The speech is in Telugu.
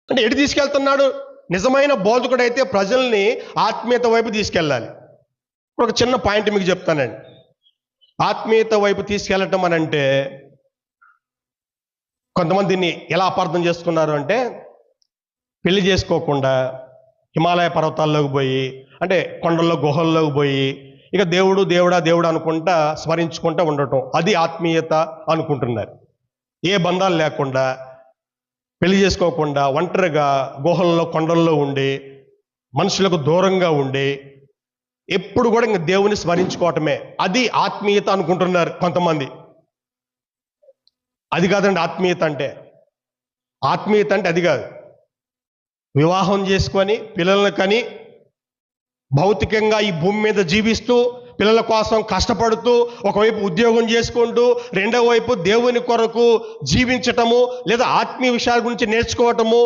అంటే ఎటు తీసుకెళ్తున్నాడు? నిజమైన బోధకుడైతే ప్రజల్ని ఆత్మీయత వైపు తీసుకెళ్ళాలి. ఒక చిన్న పాయింట్ మీకు చెప్తానండి. ఆత్మీయత వైపు తీసుకెళ్ళటం అని అంటే కొంతమంది దీన్ని ఎలా అపార్థం చేసుకున్నారు అంటే, పెళ్లి చేసుకోకుండా హిమాలయ పర్వతాల్లోకి పోయి, అంటే కొండల్లో గుహల్లోకి పోయి, ఇక దేవుడు దేవుడా దేవుడు అనుకుంటా స్మరించుకుంటా ఉండటం, అది ఆత్మీయత అనుకుంటున్నారు. ఏ బంధాలు లేకుండా, పెళ్లి చేసుకోకుండా ఒంటరిగా గుహల్లో కొండల్లో ఉండి, మనుషులకు దూరంగా ఉండి, ఎప్పుడు కూడా ఇంక దేవుని స్మరించుకోవటమే అది ఆత్మీయత అనుకుంటున్నారు కొంతమంది. అది కాదండి ఆత్మీయత అంటే. ఆత్మీయత అంటే అది కాదు. వివాహం చేసుకొని పిల్లల్ని కని భౌతికంగా ఈ భూమి మీద జీవిస్తూ, పిల్లల కోసం కష్టపడుతూ, ఒకవైపు ఉద్యోగం చేసుకుంటూ, రెండో వైపు దేవుని కొరకు జీవించటము, లేదా ఆత్మీయ విషయాల గురించి నేర్చుకోవటము,